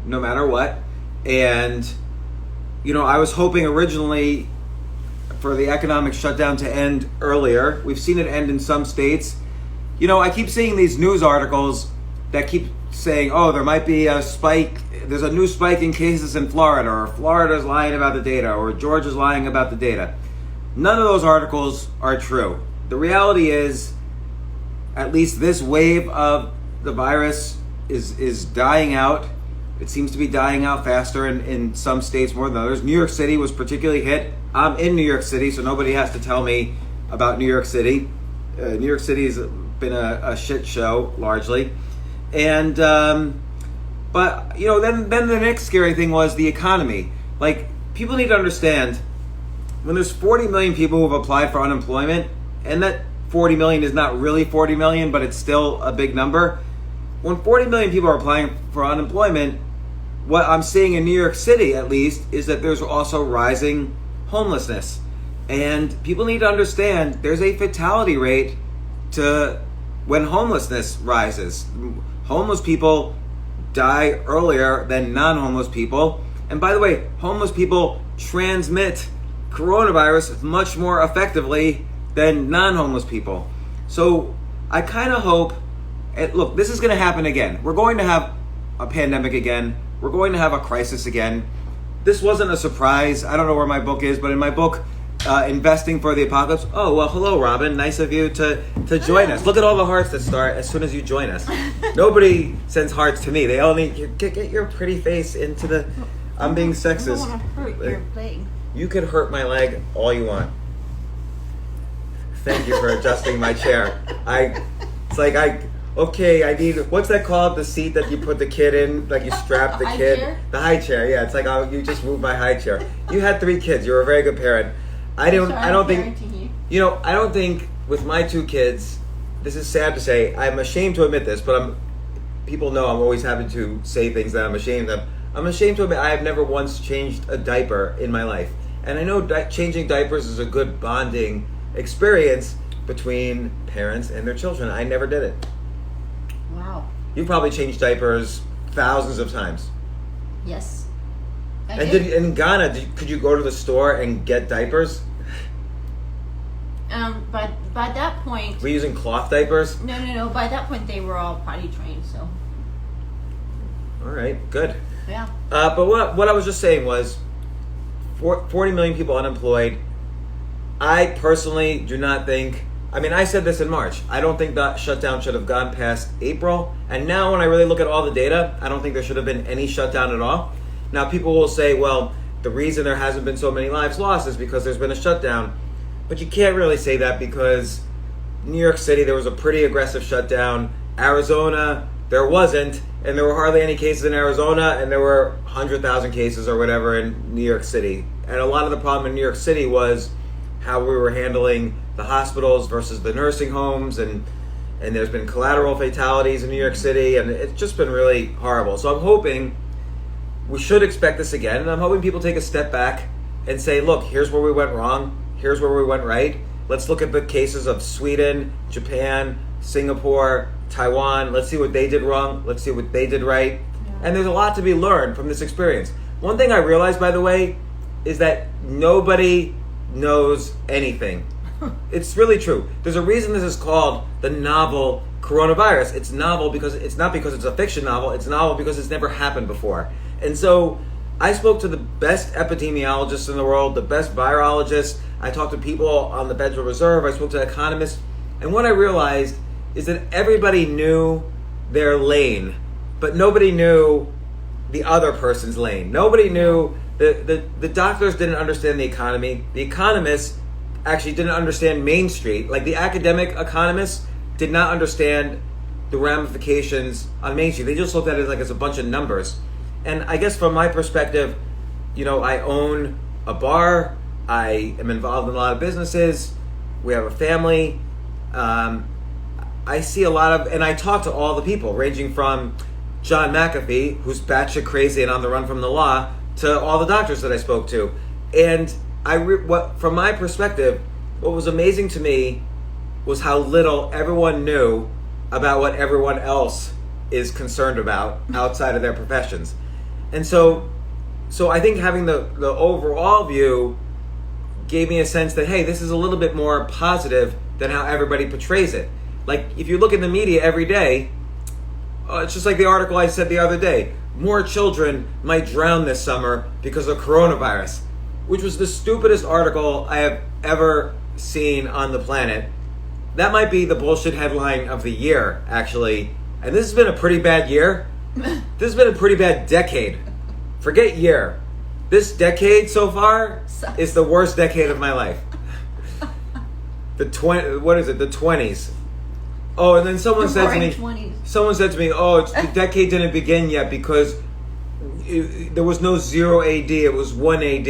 no matter what. And, I was hoping originally for the economic shutdown to end earlier. We've seen it end in some states. I keep seeing these news articles that keep saying, oh, there might be a spike, there's a new spike in cases in Florida, or Florida's lying about the data, or Georgia's lying about the data. None of those articles are true. The reality is, at least this wave of the virus is dying out. It seems to be dying out faster in some states more than others. New York City was particularly hit. I'm in New York City, so nobody has to tell me about New York City. New York City has been a shit show, largely. And, but, then the next scary thing was the economy. Like, people need to understand, when there's 40 million people who have applied for unemployment, and that 40 million is not really 40 million, but it's still a big number. When 40 million people are applying for unemployment, what I'm seeing in New York City, at least, is that there's also rising homelessness. And people need to understand there's a fatality rate to when homelessness rises. Homeless people die earlier than non-homeless people. And by the way, homeless people transmit coronavirus much more effectively than non-homeless people. So I kind of hope, and look, this is going to happen again. We're going to have a pandemic again. We're going to have a crisis again. This wasn't a surprise. I don't know where my book is, but in my book, Investing for the Apocalypse. Oh, well, hello, Robin. Nice of you to join us. Look at all the hearts that start as soon as you join us. Nobody sends hearts to me. They only get your pretty face into the... I'm being sexist. I don't want to hurt your leg. You could hurt my leg all you want. Thank you for adjusting my chair. Okay, I need, what's that called? The seat that you put the kid in, like you strap the kid. Chair? The high chair, yeah. It's like, oh, you just moved my high chair. You had 3 kids. You were a very good parent. I don't think, I don't think with my 2 kids, this is sad to say, I'm ashamed to admit this, but people know I'm always having to say things that I'm ashamed of. I'm ashamed to admit I have never once changed a diaper in my life. And I know changing diapers is a good bonding experience between parents and their children. I never did it. Wow. You probably changed diapers thousands of times. Yes. In Ghana, could you go to the store and get diapers? But by that point... Were you using cloth diapers? No. By that point, they were all potty trained, so... All right, good. Yeah. But what I was just saying was, 40 million people unemployed. I personally do not think... I said this in March. I don't think that shutdown should have gone past April. And now when I really look at all the data, I don't think there should have been any shutdown at all. Now people will say, well, the reason there hasn't been so many lives lost is because there's been a shutdown. But you can't really say that because New York City, there was a pretty aggressive shutdown. Arizona, there wasn't. And there were hardly any cases in Arizona. And there were 100,000 cases or whatever in New York City. And a lot of the problem in New York City was how we were handling the hospitals versus the nursing homes, and there's been collateral fatalities in New York City, and it's just been really horrible. So I'm hoping we should expect this again, and I'm hoping people take a step back and say, look, here's where we went wrong, here's where we went right. Let's look at the cases of Sweden, Japan, Singapore, Taiwan. Let's see what they did wrong. Let's see what they did right. Yeah. And there's a lot to be learned from this experience. One thing I realized, by the way, is that nobody knows anything. It's really true. There's a reason this is called the novel coronavirus. It's novel because it's not because it's a fiction novel. It's novel because it's never happened before. And so I spoke to the best epidemiologists in the world, the best virologists. I talked to people on the Federal Reserve. I spoke to economists. And what I realized is that everybody knew their lane, but nobody knew the other person's lane. Nobody knew, the doctors didn't understand the economy. The economists actually didn't understand Main Street. Like the academic economists did not understand the ramifications on Main Street. They just looked at it like as a bunch of numbers. And I guess from my perspective, I own a bar. I am involved in a lot of businesses. We have a family. I see a lot of, and I talk to all the people, ranging from John McAfee, who's batshit crazy and on the run from the law, to all the doctors that I spoke to. And from my perspective, what was amazing to me was how little everyone knew about what everyone else is concerned about outside of their professions. And so I think having the overall view gave me a sense that, hey, this is a little bit more positive than how everybody portrays it. Like, if you look in the media every day, it's just like the article I said the other day. More children might drown this summer because of coronavirus, which was the stupidest article I have ever seen on the planet. That might be the bullshit headline of the year, actually. And this has been a pretty bad year. This has been a pretty bad decade. Forget year. This decade so far is the worst decade of my life. The 20s. Oh, and then someone said to me, 20s. oh, the decade didn't begin yet because there was no 0 AD, it was 1 AD.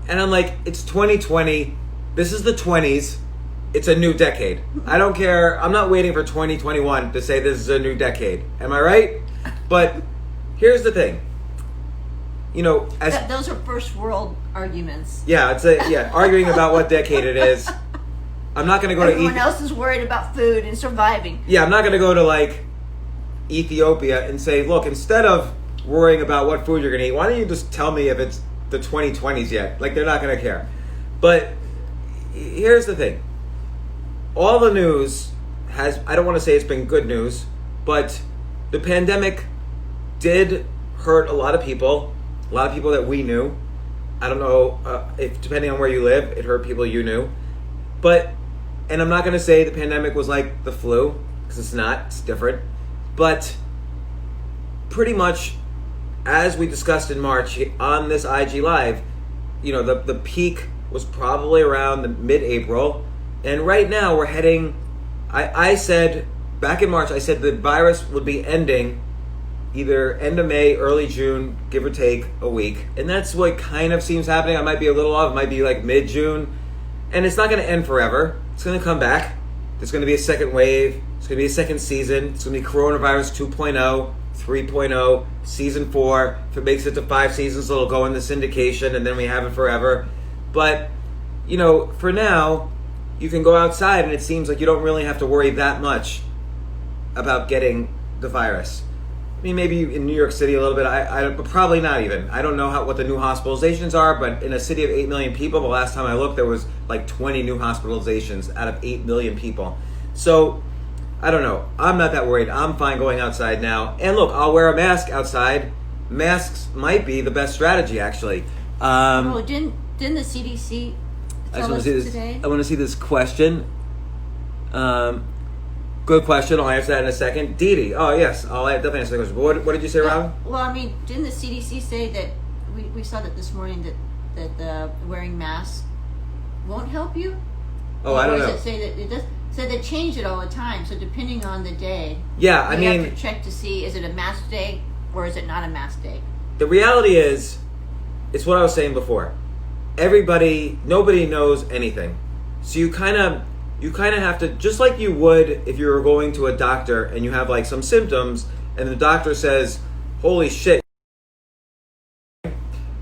And I'm like, it's 2020, this is the 20s, it's a new decade. I don't care, I'm not waiting for 2021 to say this is a new decade. Am I right? But here's the thing. Those are first world arguments. Yeah, arguing about what decade it is. I'm not going to go Everyone else is worried about food and surviving. Yeah, I'm not going to go to like Ethiopia and say, look, instead of worrying about what food you're going to eat, why don't you just tell me if it's the 2020s yet? Like, they're not going to care. But here's the thing. All the news I don't want to say it's been good news, but the pandemic did hurt a lot of people that we knew. I don't know if, depending on where you live, it hurt people you knew. And I'm not going to say the pandemic was like the flu, because it's not, it's different. But pretty much, as we discussed in March on this IG Live, the peak was probably around the mid-April. And right now we're heading, I said, back in March, I said the virus would be ending either end of May, early June, give or take a week. And that's what kind of seems happening. I might be a little off, it might be like mid-June. And it's not going to end forever. It's going to come back. There's going to be a second wave. It's going to be a second season. It's going to be coronavirus 2.0, 3.0, season 4. If it makes it to 5 seasons, it'll go into syndication, and then we have it forever. But, for now, you can go outside, and it seems like you don't really have to worry that much about getting the virus. I mean, maybe in New York City a little bit, but probably not even. I don't know what the new hospitalizations are, but in a city of 8 million people, the last time I looked, there was like 20 new hospitalizations out of 8 million people. So, I don't know. I'm not that worried. I'm fine going outside now. And look, I'll wear a mask outside. Masks might be the best strategy, actually. Didn't the CDC tell us today? I want to see this question. Good question. I'll answer that in a second. Dee. Oh, yes. I'll definitely answer the question. What did you say, Robin? Well, I mean, didn't the CDC say that, we saw that this morning, that wearing masks won't help you? Oh, I don't know. Or does it say that it does? So they change it all the time. So depending on the day, yeah, you have to check to see, is it a mask day or is it not a mask day? The reality is, it's what I was saying before. Nobody knows anything. So you kind of have to, just like you would if you were going to a doctor and you have like some symptoms and the doctor says, holy shit.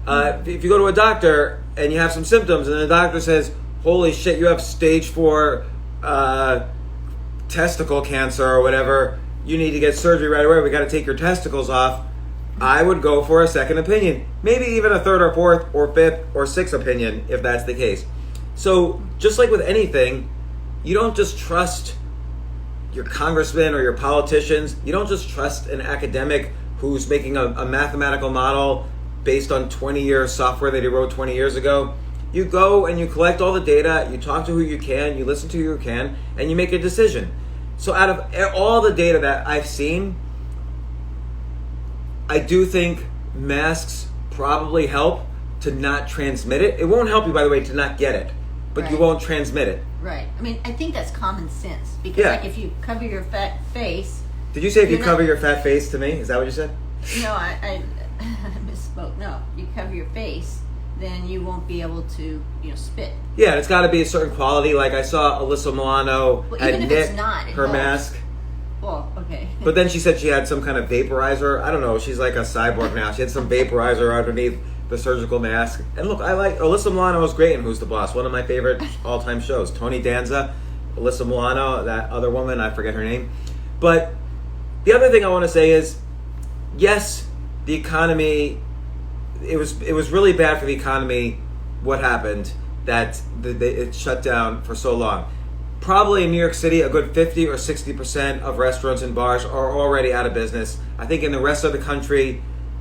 If you go to a doctor and you have some symptoms and the doctor says, holy shit, you have stage 4 testicle cancer or whatever, you need to get surgery right away, we got to take your testicles off, I would go for a second opinion. Maybe even a third or fourth or fifth or sixth opinion if that's the case. So just like with anything, you don't just trust your congressman or your politicians. You don't just trust an academic who's making a mathematical model based on 20-year software that he wrote 20 years ago. You go and you collect all the data, you talk to who you can, you listen to who you can, and you make a decision. So out of all the data that I've seen, I do think masks probably help to not transmit it. It won't help you, by the way, to not get it, but you won't transmit it. Right. I mean, I think that's common sense. Because like if you cover your fat face... Did you say if you cover your fat face to me? Is that what you said? No, I misspoke. No, you cover your face, then you won't be able to, spit. Yeah, it's got to be a certain quality. Like I saw Alyssa Milano had knit her mask. Well, okay. But then she said she had some kind of vaporizer. I don't know. She's like a cyborg now. She had some vaporizer underneath the surgical mask. And look, I like Alyssa Milano is great in Who's the Boss. One of my favorite all-time shows. Tony Danza, Alyssa Milano, that other woman, I forget her name. But the other thing I want to say is, yes, the economy it was really bad for the economy. What happened that it shut down for so long? Probably in New York City, a good 50 or 60% of restaurants and bars are already out of business. I think in the rest of the country,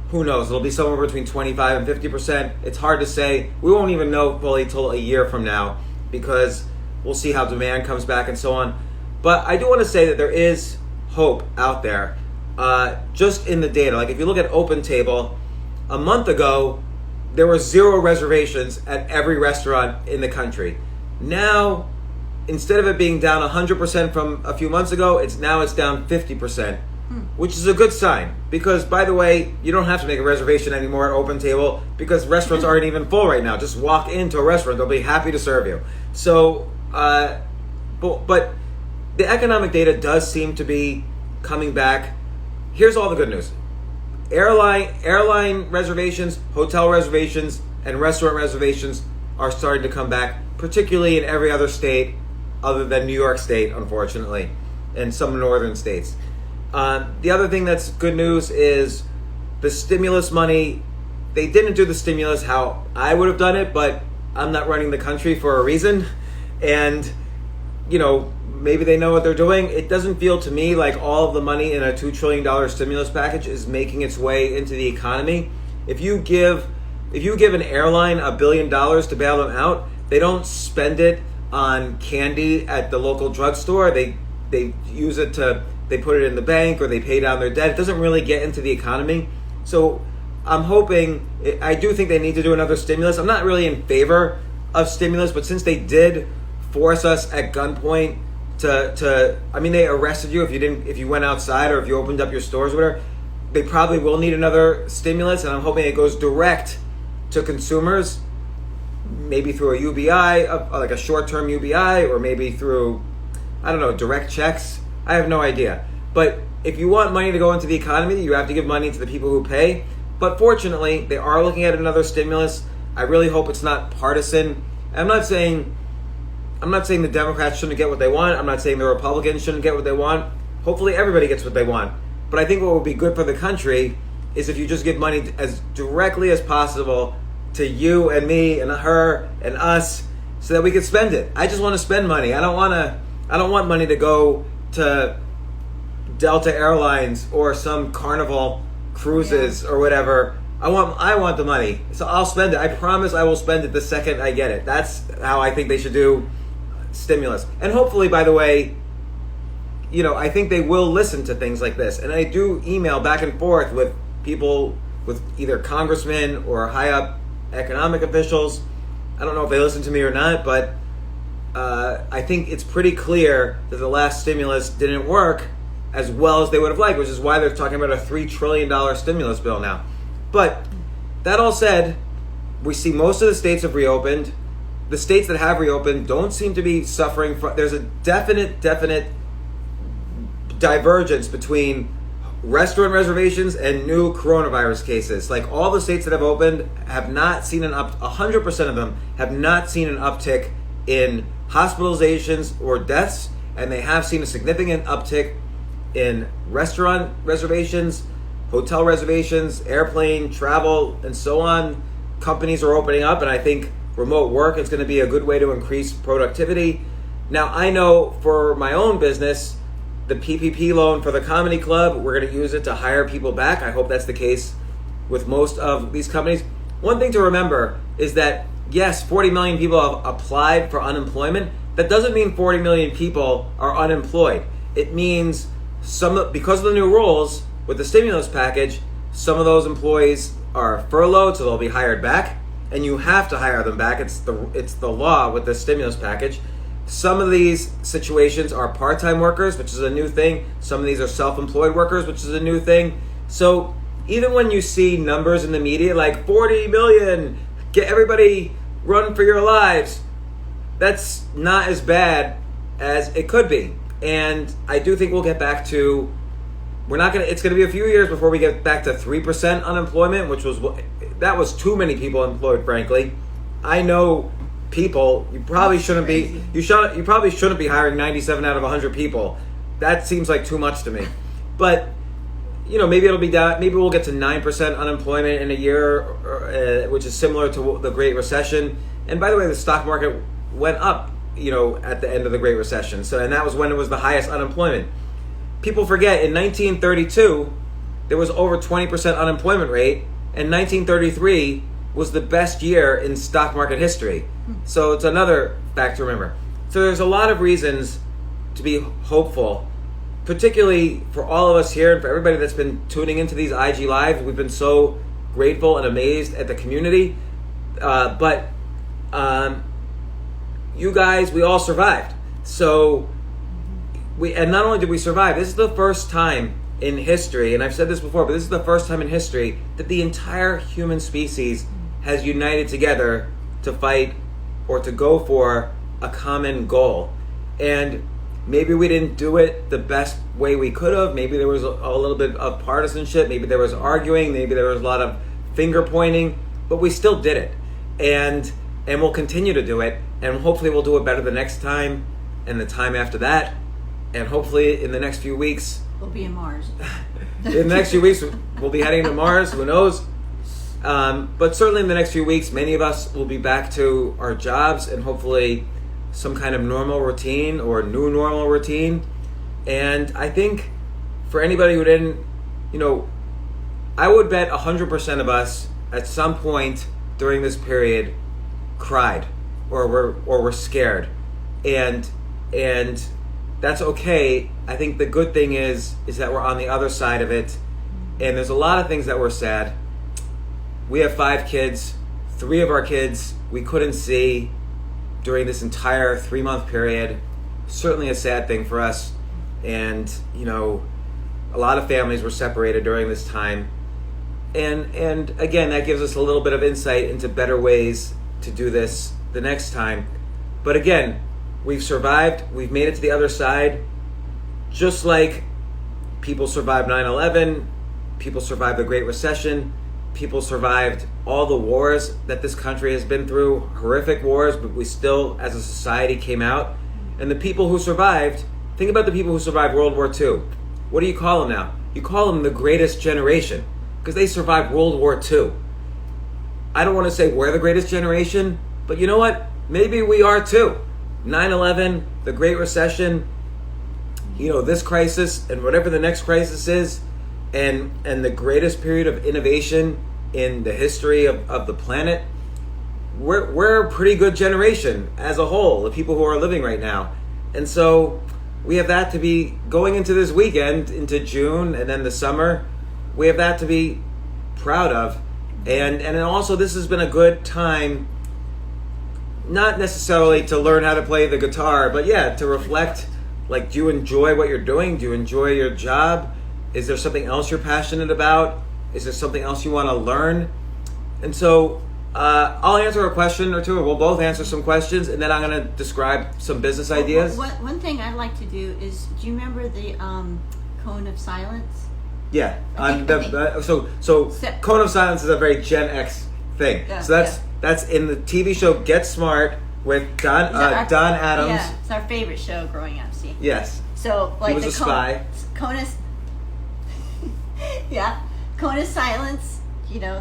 who knows? It'll be somewhere between 25 and 50%. It's hard to say. We won't even know fully till a year from now because we'll see how demand comes back and so on. But I do want to say that there is hope out there. Just in the data, like if you look at OpenTable, a month ago, there were 0 reservations at every restaurant in the country. Now, instead of it being down 100% from a few months ago, it's down 50%, which is a good sign. Because, by the way, you don't have to make a reservation anymore at OpenTable because restaurants aren't even full right now. Just walk into a restaurant; they'll be happy to serve you. So, but the economic data does seem to be coming back. Here's all the good news. Airline reservations, hotel reservations, and restaurant reservations are starting to come back, particularly in every other state other than New York State, unfortunately, and some northern states. The other thing that's good news is the stimulus money. They didn't do the stimulus how I would have done it, but I'm not running the country for a reason. And, maybe they know what they're doing. It doesn't feel to me like all of the money in a $2 trillion stimulus package is making its way into the economy. If you give an airline $1 billion to bail them out, they don't spend it on candy at the local drugstore. They use it they put it in the bank or they pay down their debt. It doesn't really get into the economy. So I'm hoping, I do think they need to do another stimulus. I'm not really in favor of stimulus, but since they did force us at gunpoint they arrested you if you went outside or if you opened up your stores or whatever, they probably will need another stimulus, and I'm hoping it goes direct to consumers, maybe through a UBI, like a short-term UBI, or maybe through, direct checks. I have no idea. But if you want money to go into the economy, you have to give money to the people who pay. But fortunately, they are looking at another stimulus. I really hope it's not partisan. I'm not saying the Democrats shouldn't get what they want. I'm not saying the Republicans shouldn't get what they want. Hopefully everybody gets what they want. But I think what would be good for the country is if you just give money as directly as possible to you and me and her and us so that we can spend it. I just want to spend money. I don't want money to go to Delta Airlines or some Carnival cruises or whatever. I want the money. So I'll spend it. I promise I will spend it the second I get it. That's how I think they should do stimulus. And hopefully, by the way, I think they will listen to things like this. And I do email back and forth with people, with either congressmen or high up economic officials. I don't know if they listen to me or not, but I think it's pretty clear that the last stimulus didn't work as well as they would have liked, which is why they're talking about a $3 trillion stimulus bill now. But that all said, we see most of the states have reopened. The states that have reopened don't seem to be suffering from. There's a definite divergence between restaurant reservations and new coronavirus cases. Like all the states that have opened have not seen 100% of them have not seen an uptick in hospitalizations or deaths, and they have seen a significant uptick in restaurant reservations, hotel reservations, airplane travel, and so on. Companies are opening up, and I think remote work is going to be a good way to increase productivity. Now, I know for my own business, the PPP loan for the comedy club, we're going to use it to hire people back. I hope that's the case with most of these companies. One thing to remember is that, yes, 40 million people have applied for unemployment. That doesn't mean 40 million people are unemployed. It means because of the new rules with the stimulus package, some of those employees are furloughed, so they'll be hired back, and you have to hire them back. It's the law with the stimulus package. Some of these situations are part-time workers, which is a new thing. Some of these are self-employed workers, which is a new thing. So even when you see numbers in the media like 40 million, get everybody run for your lives, that's not as bad as it could be. And I do think we'll get back to, it's going to be a few years before we get back to 3% unemployment, that was too many people employed, frankly. I know people, you probably shouldn't be hiring 97 out of 100 people. That seems like too much to me. But, maybe it'll be down. Maybe we'll get to 9% unemployment in a year, which is similar to the Great Recession. And by the way, the stock market went up, at the end of the Great Recession. And that was when it was the highest unemployment. People forget, in 1932, there was over 20% unemployment rate, and 1933 was the best year in stock market history. So it's another fact to remember. So there's a lot of reasons to be hopeful, particularly for all of us here and for everybody that's been tuning into these IG Lives. We've been so grateful and amazed at the community. But you guys, we all survived. So and not only did we survive, this is the first time in history, and I've said this before, but this is the first time in history that the entire human species has united together to fight or to go for a common goal. And maybe we didn't do it the best way we could have. Maybe there was a little bit of partisanship. Maybe there was arguing. Maybe there was a lot of finger pointing. But we still did it. And we'll continue to do it. And hopefully we'll do it better the next time and the time after that. And hopefully in the next few weeks... We'll be in Mars. In the next few weeks, we'll be heading to Mars. Who knows? But certainly in the next few weeks, many of us will be back to our jobs and hopefully some kind of normal routine or new normal routine. And I think for anybody who didn't, I would bet 100% of us at some point during this period cried or were scared. And that's okay. I think the good thing is that we're on the other side of it. And there's a lot of things that were sad. We have 5 kids. 3 of our kids we couldn't see during this entire 3-month period. Certainly a sad thing for us. And, a lot of families were separated during this time. And again, that gives us a little bit of insight into better ways to do this the next time. But again, we've survived. We've made it to the other side. Just like people survived 9/11, people survived the Great Recession, people survived all the wars that this country has been through, horrific wars, but we still, as a society, came out. And the people who survived, think about the people who survived World War II. What do you call them now? You call them the greatest generation, because they survived World War II. I don't want to say we're the greatest generation, but you know what? Maybe we are too. 9/11, the Great Recession, this crisis, and whatever the next crisis is, and the greatest period of innovation in the history of the planet, we're a pretty good generation as a whole, the people who are living right now. And so we have that to be, going into this weekend, into June, and then the summer, we have that to be proud of. And then also, this has been a good time, not necessarily to learn how to play the guitar, but to reflect. Like, do you enjoy what you're doing? Do you enjoy your job? Is there something else you're passionate about? Is there something else you want to learn? And so I'll answer a question or two, or we'll both answer some questions, and then I'm going to describe some business ideas. One thing I'd like to do is, do you remember the cone of silence? Yeah. So cone of silence is a very Gen X thing. Yeah, so that's in the TV show Get Smart with Don Adams. Yeah, it's our favorite show growing up. See. Yes. So like he was a spy. Cone of silence,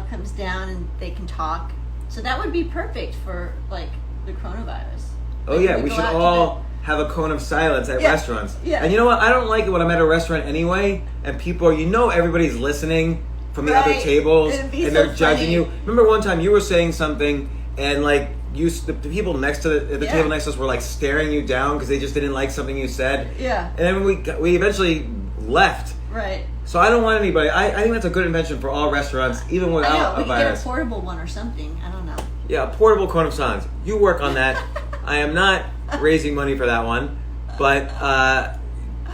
comes down and they can talk. So that would be perfect for like the coronavirus. Oh yeah, we should all have a cone of silence at restaurants. Yeah. And you know what? I don't like it when I'm at a restaurant anyway, and people are, everybody's listening from the other tables, and they're judging you. Remember one time you were saying something, and like the people next to the table next to us were like staring you down because they just didn't like something you said. Yeah. And then we eventually left. Right. So I don't want anybody. I think that's a good invention for all restaurants, even without a virus. We could get a portable one or something. I don't know. Yeah, a portable cone of silence. You work on that. I am not raising money for that one, but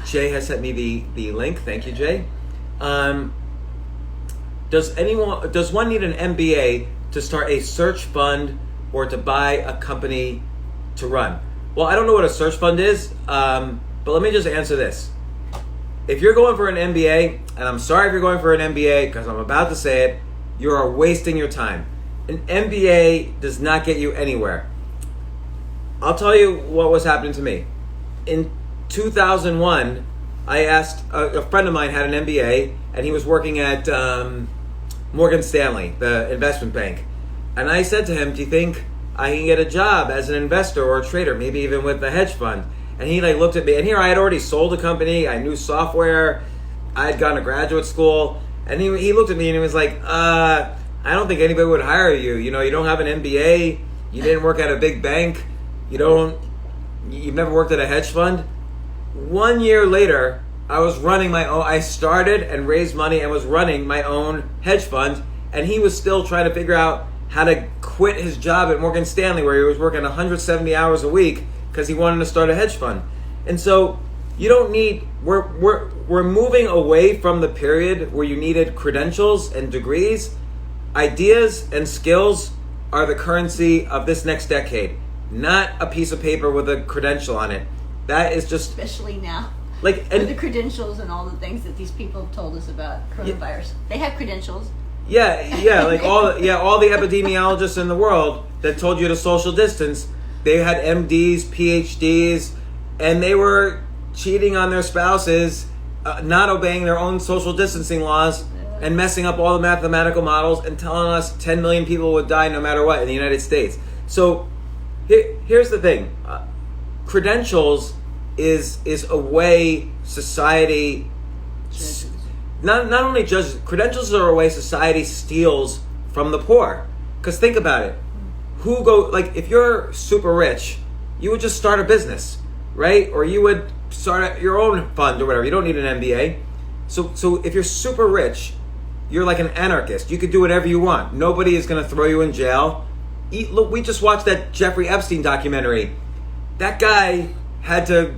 Jay has sent me the link. Thank you, Jay. Does one need an MBA to start a search fund or to buy a company to run? Well, I don't know what a search fund is, but let me just answer this. If you're going for an MBA, and I'm sorry if you're going for an MBA because I'm about to say it, you are wasting your time. An MBA does not get you anywhere. I'll tell you what was happening to me. In 2001, I asked a friend of mine had an MBA, and he was working at Morgan Stanley, the investment bank. And I said to him, do you think I can get a job as an investor or a trader, maybe even with a hedge fund? And he like looked at me, and here I had already sold a company, I knew software, I had gone to graduate school, and he looked at me and he was like, I don't think anybody would hire you. You know, you don't have an MBA, you didn't work at a big bank, you've never worked at a hedge fund. 1 year later, I started and raised money and was running my own hedge fund, and he was still trying to figure out how to quit his job at Morgan Stanley where he was working 170 hours a week because he wanted to start a hedge fund. And so you don't need, we're moving away from the period where you needed credentials and degrees. Ideas and skills are the currency of this next decade, not a piece of paper with a credential on it. That is just, especially now, like, with the credentials and all the things that these people have told us about coronavirus. They have credentials. Yeah, like all the epidemiologists in the world that told you to social distance, they had MDs, PhDs, and they were cheating on their spouses, not obeying their own social distancing laws, and messing up all the mathematical models and telling us 10 million people would die no matter what in the United States. So here's the thing. Credentials is a way society... Not only judges, credentials are a way society steals from the poor. Because think about it. If you're super rich, you would just start a business, right? Or you would start your own fund or whatever. You don't need an MBA. So if you're super rich, you're like an anarchist. You could do whatever you want. Nobody is going to throw you in jail. Look, we just watched that Jeffrey Epstein documentary. That guy had to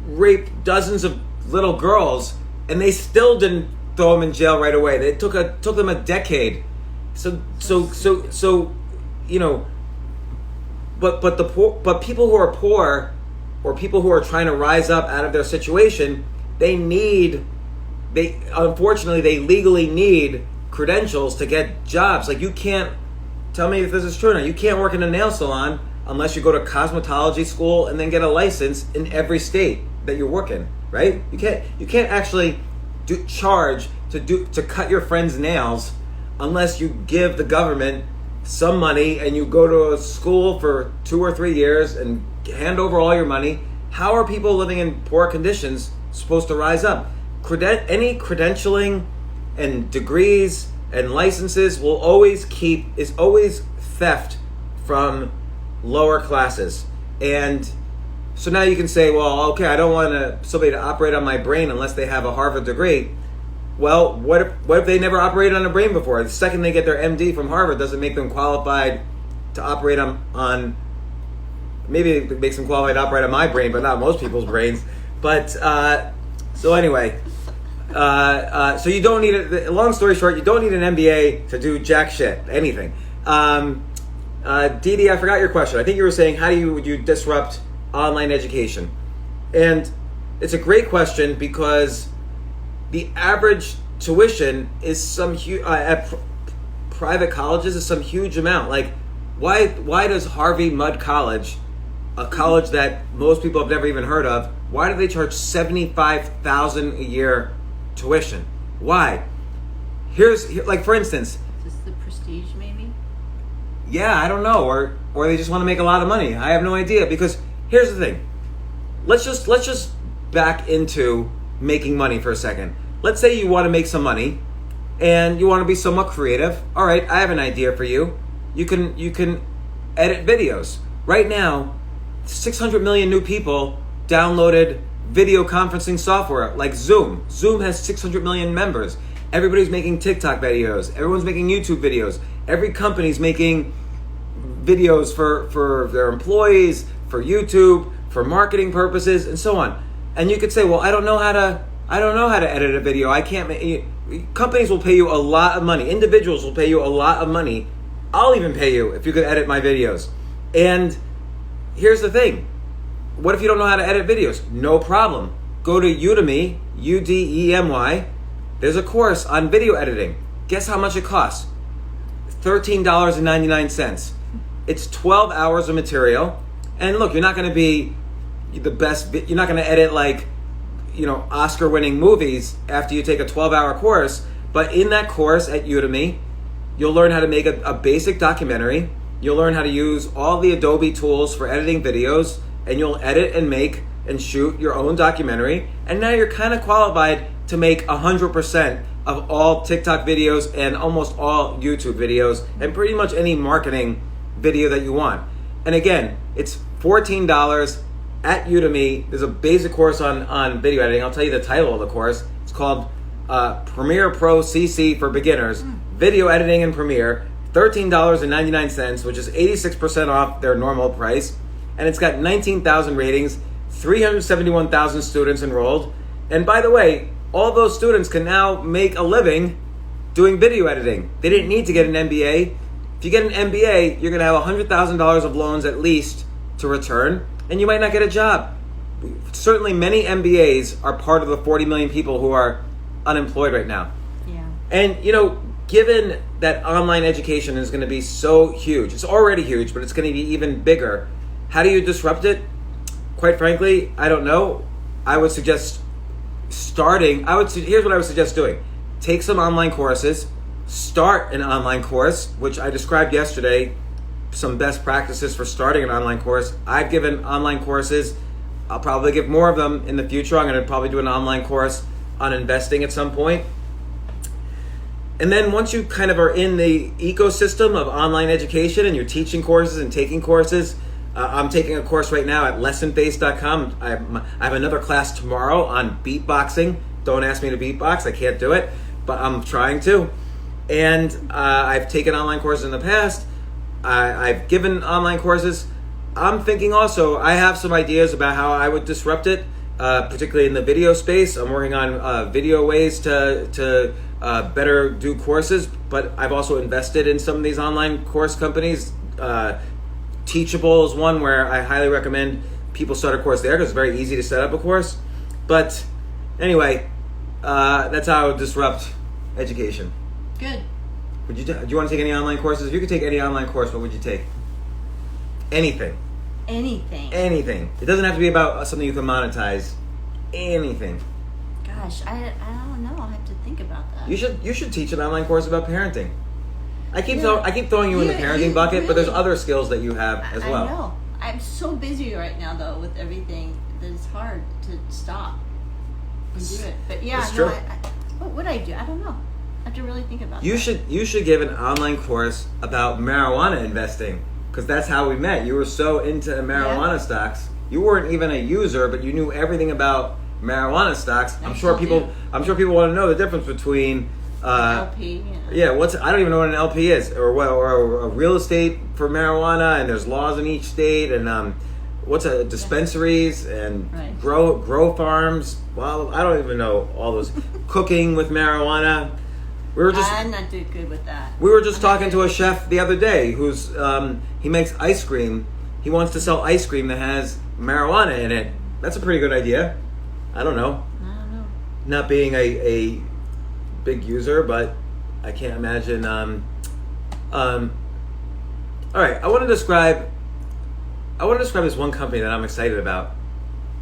rape dozens of little girls, and they still didn't throw him in jail right away. It took them a decade. So but people who are poor or people who are trying to rise up out of their situation, they legally need credentials to get jobs. Like, you can't, tell me if this is true or not, you can't work in a nail salon unless you go to cosmetology school and then get a license in every state that you're working, right? You can't actually charge to cut your friend's nails unless you give the government some money and you go to a school for 2 or 3 years and hand over all your money. How are people living in poor conditions supposed to rise up? Any credentialing and degrees and licenses is always theft from lower classes. And so now you can say, well, okay, I don't want somebody to operate on my brain unless they have a Harvard degree. Well, what if they never operated on a brain before? The second they get their MD from Harvard doesn't make them qualified to operate on maybe it makes them qualified to operate on my brain, but not most people's brains. But so anyway, so you don't need long story short, you don't need an MBA to do jack shit, anything. Dee, I forgot your question. I think you were saying, how would you disrupt online education? And it's a great question because the average tuition is some at private colleges is some huge amount. Like, why does Harvey Mudd College, a college that most people have never even heard of, why do they charge $75,000 a year tuition? Why? Like, for instance, is this the prestige, maybe? Yeah, I don't know, or they just want to make a lot of money. I have no idea, because here's the thing. Let's just back into making money for a second. Let's say you want to make some money and you want to be somewhat creative. All right, I have an idea for you. You can edit videos. Right now, 600 million new people downloaded video conferencing software like Zoom. Zoom has 600 million members. Everybody's making TikTok videos. Everyone's making YouTube videos. Every company's making videos for their employees, for YouTube, for marketing purposes, and so on. And you could say, well, I don't know how to edit a video. I can't companies will pay you a lot of money. Individuals will pay you a lot of money. I'll even pay you if you could edit my videos. And here's the thing. What if you don't know how to edit videos? No problem. Go to Udemy, Udemy. There's a course on video editing. Guess how much it costs? $13.99. It's 12 hours of material. And look, you're not going to be the best. You're not going to edit like Oscar-winning movies after you take a 12-hour course. But in that course at Udemy, you'll learn how to make a basic documentary. You'll learn how to use all the Adobe tools for editing videos, and you'll edit and make and shoot your own documentary. And now you're kind of qualified to make 100% of all TikTok videos and almost all YouTube videos and pretty much any marketing video that you want. And again, it's $14 at Udemy. There's a basic course on video editing. I'll tell you the title of the course. It's called Premiere Pro CC for Beginners, Video Editing in Premiere, $13.99, which is 86% off their normal price. And it's got 19,000 ratings, 371,000 students enrolled. And by the way, all those students can now make a living doing video editing. They didn't need to get an MBA. If you get an MBA, you're going to have $100,000 of loans at least to return, and you might not get a job. Certainly many MBAs are part of the 40 million people who are unemployed right now. Yeah. And, given that online education is going to be so huge, it's already huge, but it's going to be even bigger, how do you disrupt it? Quite frankly, I don't know. I would suggest here's what I would suggest doing. Take some online courses, start an online course, which I described yesterday, some best practices for starting an online course. I've given online courses. I'll probably give more of them in the future. I'm going to probably do an online course on investing at some point. And then once you kind of are in the ecosystem of online education and you're teaching courses and taking courses, I'm taking a course right now at lessonbase.com. I have another class tomorrow on beatboxing. Don't ask me to beatbox. I can't do it, but I'm trying to. And I've taken online courses in the past. I've given online courses. I'm thinking also, I have some ideas about how I would disrupt it, particularly in the video space. I'm working on video ways to better do courses, but I've also invested in some of these online course companies. Teachable is one where I highly recommend people start a course there because it's very easy to set up a course. But anyway, that's how I would disrupt education. Good. Do you want to take any online courses? If you could take any online course, what would you take? Anything. Anything. It doesn't have to be about something you can monetize. Anything. Gosh, I don't know. I'll have to think about that. You should teach an online course about parenting. I keep throwing you in the parenting bucket, really, but there's other skills that you have as well. I know. I'm so busy right now, though, with everything that it's hard to stop and do it. But yeah, it's true. What would I do? I don't know. I have to really think about You should give an online course about marijuana investing, because that's how we met. You were so into marijuana stocks. You weren't even a user, but you knew everything about marijuana stocks. I'm sure people want to know the difference between LP. Yeah, I don't even know what an LP is, or a real estate for marijuana, and there's laws in each state, and what's dispensaries and grow farms. Well, I don't even know all those. Cooking with marijuana. I'm not too good with that. We were just talking to a chef the other day who's he makes ice cream. He wants to sell ice cream that has marijuana in it. That's a pretty good idea. I don't know. Not being a big user, but I can't imagine. All right, I want to describe this one company that I'm excited about.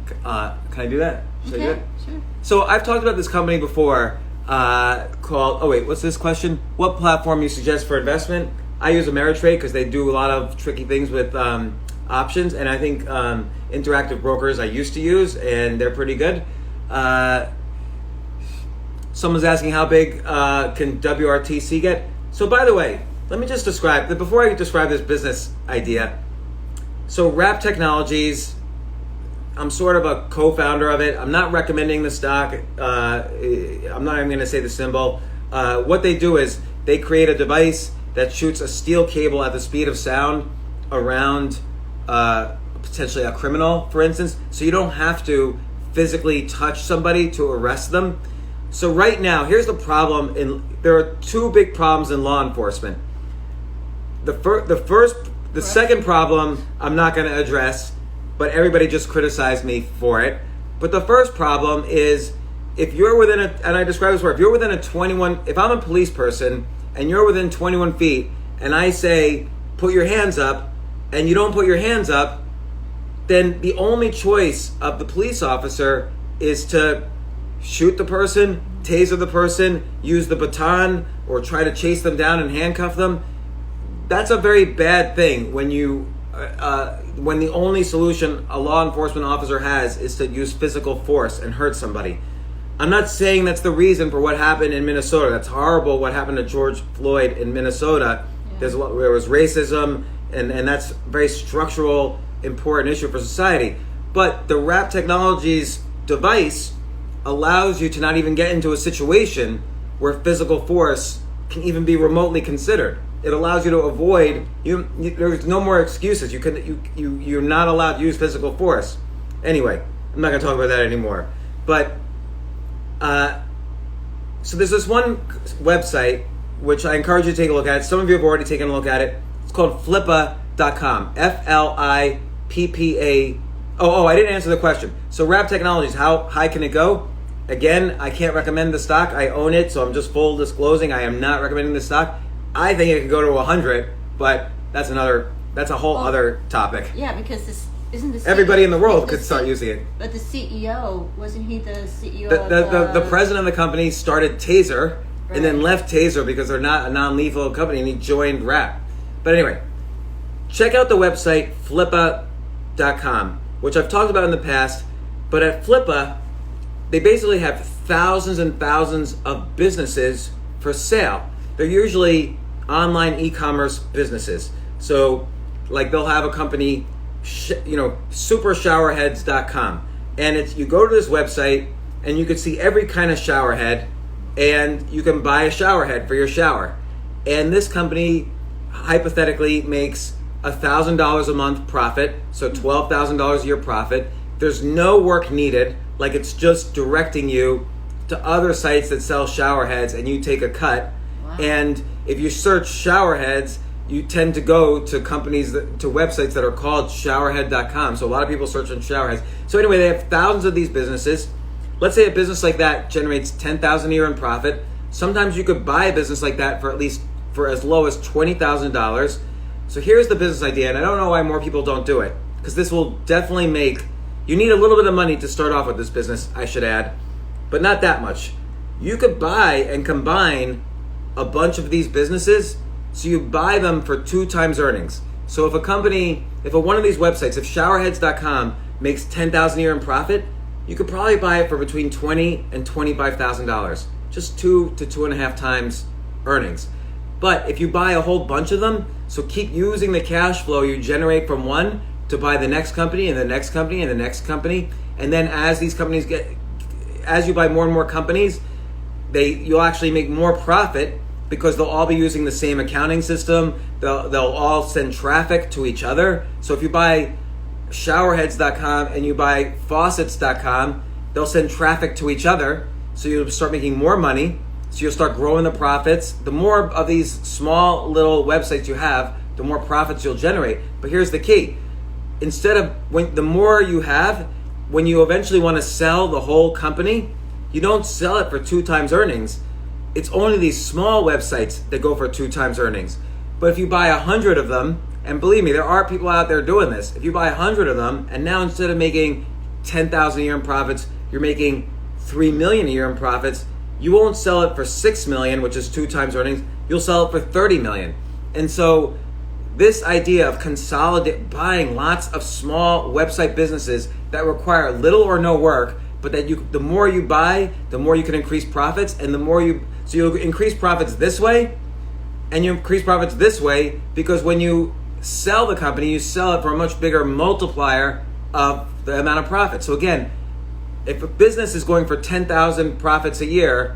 Can I do that? Should I do it? Sure. So I've talked about this company before called, what's this question? What platform you suggest for investment? I use Ameritrade because they do a lot of tricky things with options, and I think Interactive Brokers I used to use, and they're pretty good. Someone's asking how big can WRTC get? So by the way, let me just describe, before I describe this business idea, so Wrap Technologies, I'm sort of a co-founder of it. I'm not recommending the stock. I'm not even going to say the symbol. What they do is they create a device that shoots a steel cable at the speed of sound around potentially a criminal, for instance. So you don't have to physically touch somebody to arrest them. So right now, here's the problem. There are two big problems in law enforcement. The second problem I'm not going to address, but everybody just criticized me for it. But the first problem is if you're within and I described this where, if you're within if I'm a police person and you're within 21 feet and I say, put your hands up, and you don't put your hands up, then the only choice of the police officer is to shoot the person, taser the person, use the baton, or try to chase them down and handcuff them. That's a very bad thing when when the only solution a law enforcement officer has is to use physical force and hurt somebody. I'm not saying that's the reason for what happened in Minnesota. That's horrible what happened to George Floyd in Minnesota. Yeah. There was racism, and that's a very structural, important issue for society. But the Wrap Technologies device allows you to not even get into a situation where physical force can even be remotely considered. It allows you to avoid, there's no more excuses. You're not allowed to use physical force. Anyway, I'm not going to talk about that anymore. But, so there's this one website, which I encourage you to take a look at. Some of you have already taken a look at it. It's called Flippa.com. Flippa. I didn't answer the question. So Wrap Technologies, how high can it go? Again, I can't recommend the stock. I own it, so I'm just full disclosing. I am not recommending the stock. I think it could go to 100, but that's a whole other topic. Yeah, because everybody in the world could start using it. But the CEO, wasn't he the CEO the president of the company started Taser, right, and then left Taser because they're not a non-lethal company, and he joined Wrap. But anyway, check out the website Flippa.com, which I've talked about in the past. But at Flippa, they basically have thousands and thousands of businesses for sale. They're usually online e-commerce businesses. So, like, they'll have a company, supershowerheads.com. And you go to this website, and you can see every kind of shower head, and you can buy a shower head for your shower. And this company, hypothetically, makes $1,000 a month profit, so $12,000 a year profit. There's no work needed, like it's just directing you to other sites that sell shower heads, and you take a cut. Wow. And if you search shower heads, you tend to go to to websites that are called showerhead.com. So a lot of people search on shower heads. So anyway, they have thousands of these businesses. Let's say a business like that generates $10,000 a year in profit. Sometimes you could buy a business like that for as low as $20,000. So here's the business idea, and I don't know why more people don't do it, because this will definitely you need a little bit of money to start off with this business, I should add, but not that much. You could buy and combine a bunch of these businesses, so you buy them for 2 times earnings. So if one of these websites, if showerheads.com makes $10,000 a year in profit, you could probably buy it for between $20,000 and $25,000, just 2 to 2.5 times earnings. But if you buy a whole bunch of them, so keep using the cash flow you generate from one to buy the next company and the next company and the next company, and then as these companies as you buy more and more companies, you'll actually make more profit because they'll all be using the same accounting system. They'll all send traffic to each other. So if you buy showerheads.com and you buy faucets.com, they'll send traffic to each other. So you'll start making more money. So you'll start growing the profits. The more of these small little websites you have, the more profits you'll generate. But here's the key. The more you have, when you eventually want to sell the whole company, you don't sell it for 2 times earnings. It's only these small websites that go for 2 times earnings. But if you buy 100 of them, and believe me, there are people out there doing this. If you buy 100 of them, and now instead of making $10,000 a year in profits, you're making $3 million a year in profits, you won't sell it for $6 million, which is 2 times earnings. You'll sell it for $30 million. And so this idea of buying lots of small website businesses that require little or no work, but that the more you buy, the more you can increase profits, and so you'll increase profits this way, and you increase profits this way, because when you sell the company, you sell it for a much bigger multiplier of the amount of profit. So again, if a business is going for 10,000 profits a year,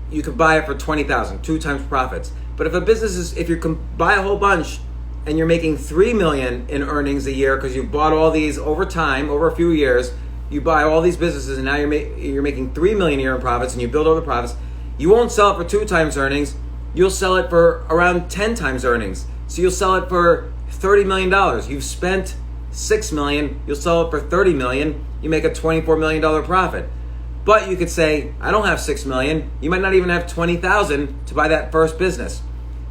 you could buy it for 20,000, 2 times profits. But if you can buy a whole bunch and you're making $3 million in earnings a year because you bought all these over time, over a few years, you buy all these businesses and now you're making $3 million a year in profits, and you build all the profits, you won't sell it for 2 times earnings. You'll sell it for around 10 times earnings. So you'll sell it for $30 million. You've spent $6 million, you'll sell it for $30 million, you make a $24 million profit. But you could say, I don't have $6 million. You might not even have $20,000 to buy that first business.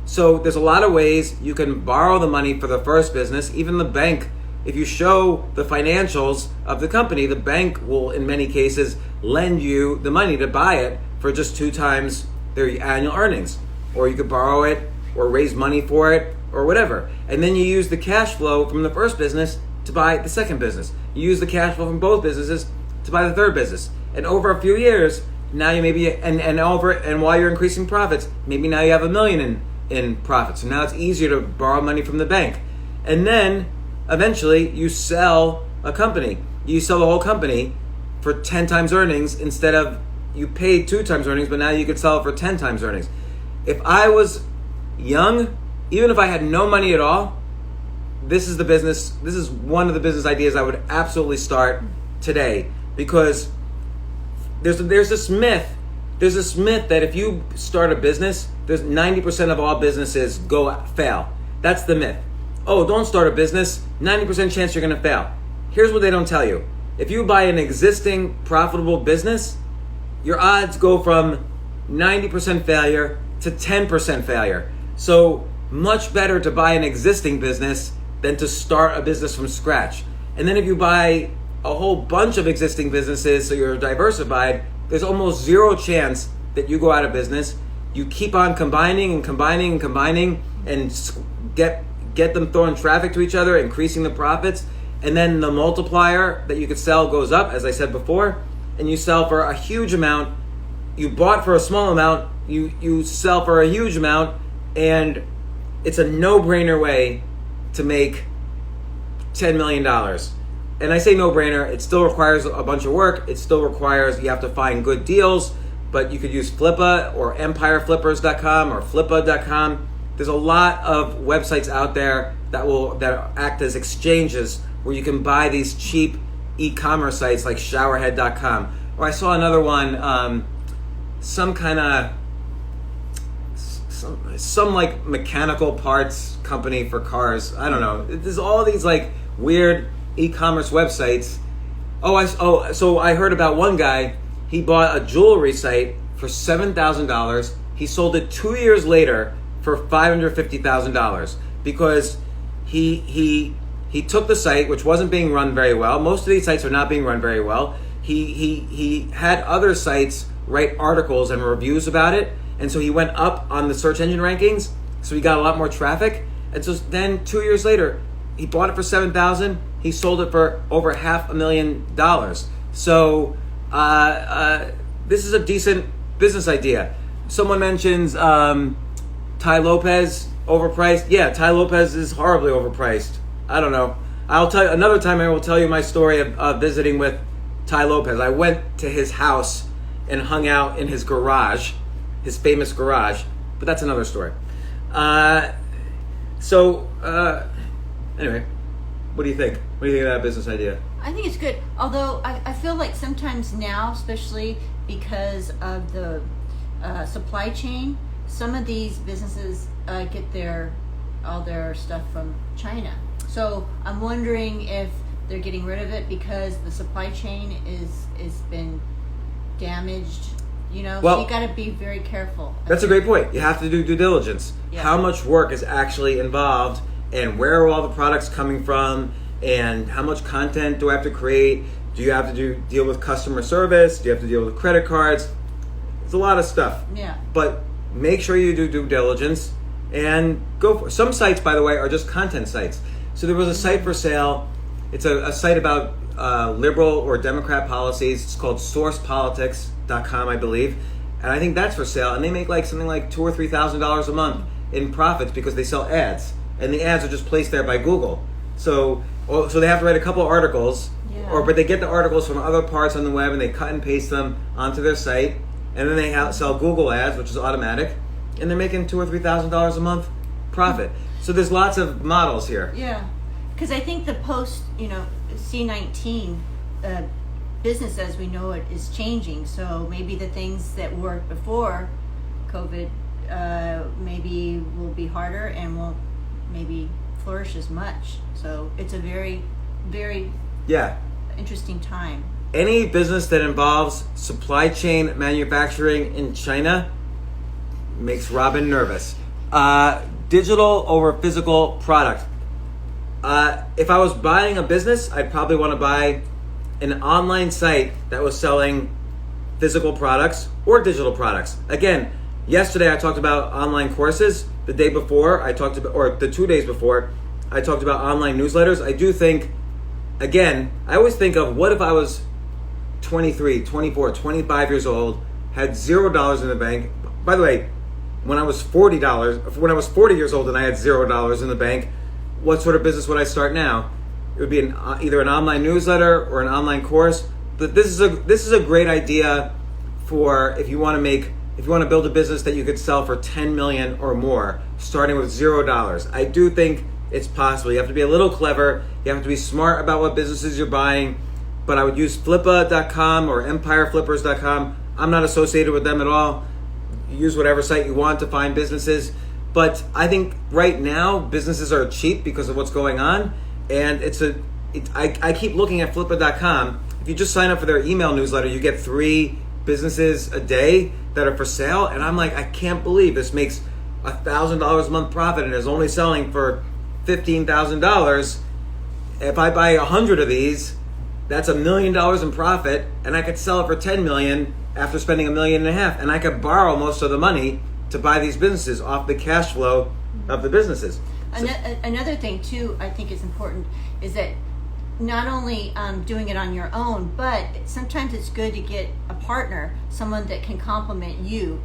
So there's a lot of ways you can borrow the money for the first business. Even the bank if you show the financials of the company, the bank will, in many cases, lend you the money to buy it for just 2 times their annual earnings. Or you could borrow it or raise money for it or whatever. And then you use the cash flow from the first business to buy the second business. You use the cash flow from both businesses to buy the third business. And over a few years, now you maybe, and while you're increasing profits, maybe now you have $1 million in profits. So now it's easier to borrow money from the bank. And then eventually you sell a company. You sell the whole company for 10 times earnings instead of you paid 2 times earnings, but now you could sell it for 10 times earnings. If I was young, even if I had no money at all, this is one of the business ideas I would absolutely start today, because there's this myth that if you start a business, there's 90% of all businesses fail. That's the myth. Oh, don't start a business, 90% chance you're going to fail. Here's what they don't tell you. If you buy an existing profitable business, your odds go from 90% failure to 10% failure. So much better to buy an existing business than to start a business from scratch. And then if you buy a whole bunch of existing businesses, so you're diversified, there's almost zero chance that you go out of business. You keep on combining and get them throwing traffic to each other, increasing the profits, and then the multiplier that you could sell goes up, as I said before, and you sell for a huge amount. You bought for a small amount, you sell for a huge amount, and it's a no-brainer way to make $10 million. And I say no-brainer, it still requires a bunch of work. It still requires, you have to find good deals, but you could use Flippa or empireflippers.com or flippa.com. There's a lot of websites out there that act as exchanges where you can buy these cheap e-commerce sites like showerhead.com. Or I saw another one, some like mechanical parts company for cars. I don't know. There's all these like weird e-commerce websites. So I heard about one guy. He bought a jewelry site for $7,000. He sold it 2 years later for $550,000 because he took the site, which wasn't being run very well. Most of these sites are not being run very well. He had other sites write articles and reviews about it, and so he went up on the search engine rankings. So he got a lot more traffic, and so then 2 years later, he bought it for $7,000. He sold it for over $500,000. So this is a decent business idea. Someone mentions Tai Lopez overpriced. Yeah, Tai Lopez is horribly overpriced. I don't know. I'll tell you another time. I will tell you my story of visiting with Tai Lopez. I went to his house and hung out in his garage, his famous garage. But that's another story. Anyway, what do you think? What do you think of that business idea? I think it's good. Although I feel like sometimes now, especially because of the supply chain, some of these businesses get all their stuff from China. So I'm wondering if they're getting rid of it because the supply chain is been damaged. Well, so you got to be very careful. That's a great point. You have to do due diligence. Yeah. How much work is actually involved, and where are all the products coming from, and how much content do I have to create? Do you have to deal with customer service? Do you have to deal with credit cards? It's a lot of stuff. Yeah. But make sure you do due diligence and go for it. Some sites, by the way, are just content sites. So there was a site for sale. It's a site about liberal or Democrat policies. It's called sourcepolitics.com, I believe. And I think that's for sale. And they make something like $2,000 or $3,000 a month in profits because they sell ads. And the ads are just placed there by Google. So they have to write a couple articles, but they get the articles from other parts on the web and they cut and paste them onto their site. And then they sell Google ads, which is automatic. And they're making $2,000 or $3,000 a month profit. So there's lots of models here. Yeah. Because I think the post, C-19 business as we know it is changing. So maybe the things that worked before COVID maybe will be harder and won't maybe flourish as much. So it's a very, very interesting time. Any business that involves supply chain manufacturing in China makes Robin nervous. Digital over physical product. If I was buying a business, I'd probably want to buy an online site that was selling physical products or digital products. Again, yesterday I talked about online courses. The day before I talked about, or the 2 days before, I talked about online newsletters. I do think, again, I always think of what if I was 23, 24, 25 years old, had $0 in the bank. By the way, when I was $40 years old and I had $0 in the bank, what sort of business would I start now? It would be either an online newsletter or an online course. But this is a great idea for if you want to build a business that you could sell for 10 million or more, starting with $0. I do think it's possible. You have to be a little clever. You have to be smart about what businesses you're buying. But I would use Flippa.com or EmpireFlippers.com. I'm not associated with them at all. Use whatever site you want to find businesses. But I think right now businesses are cheap because of what's going on. And I keep looking at Flippa.com. If you just sign up for their email newsletter, you get 3 businesses a day that are for sale. And I'm like, I can't believe this makes $1,000 a month profit and is only selling for $15,000. If I buy 100 of these, that's $1 million in profit, and I could sell it for 10 million after spending $1.5 million, and I could borrow most of the money to buy these businesses off the cash flow of the businesses. Another thing too, I think is important, is that not only doing it on your own, but sometimes it's good to get a partner, someone that can complement you,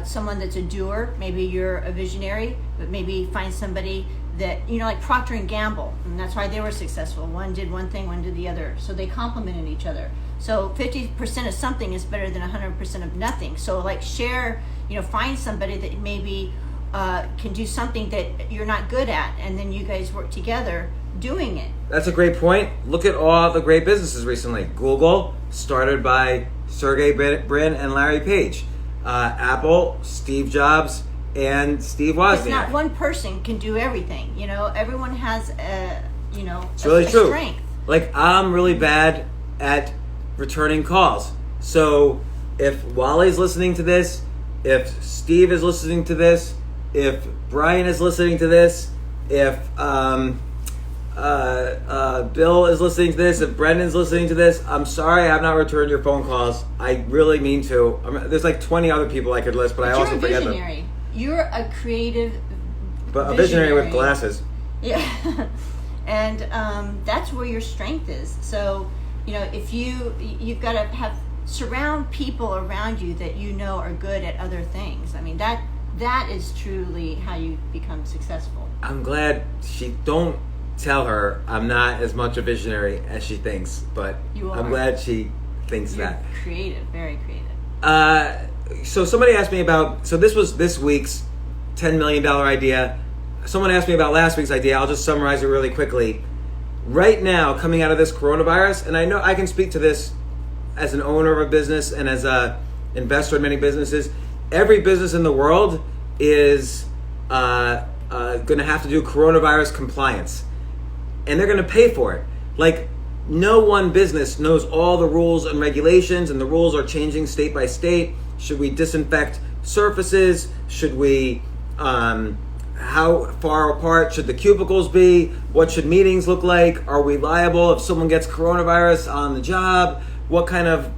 someone that's a doer. Maybe you're a visionary, but maybe find somebody that, like Procter and Gamble, and that's why they were successful. One did one thing, one did the other, so they complemented each other. So 50% of something is better than 100% of nothing. So like share, find somebody that maybe can do something that you're not good at, and then you guys work together doing it. That's a great point. Look at all the great businesses recently. Google, started by Sergey Brin and Larry Page. Apple, Steve Jobs and Steve Wozniak. Because not one person can do everything. Everyone has it's really true. Strength. Like, I'm really bad at returning calls. So if Wally's listening to this, if Steve is listening to this, if Brian is listening to this, if Bill is listening to this, if Brendan's listening to this, I'm sorry I have not returned your phone calls. I really mean to. There's like 20 other people I could list, but I also forget them. You're a visionary. You're a creative But a visionary with glasses. Yeah. And that's where your strength is. So, if you've got to surround people around you that are good at other things. I mean, that is truly how you become successful. I'm glad don't tell her I'm not as much a visionary as she thinks, but I'm glad she thinks You're that. Creative, very creative. So somebody asked me about, this was this week's $10 million idea. Someone asked me about last week's idea. I'll just summarize it really quickly. Right now, coming out of this coronavirus, and I know I can speak to this as an owner of a business and as an investor in many businesses, every business in the world is going to have to do coronavirus compliance. And they're going to pay for it. Like, no one business knows all the rules and regulations, and the rules are changing state by state. Should we disinfect surfaces? Should we, how far apart should the cubicles be? What should meetings look like? Are we liable if someone gets coronavirus on the job? What kind of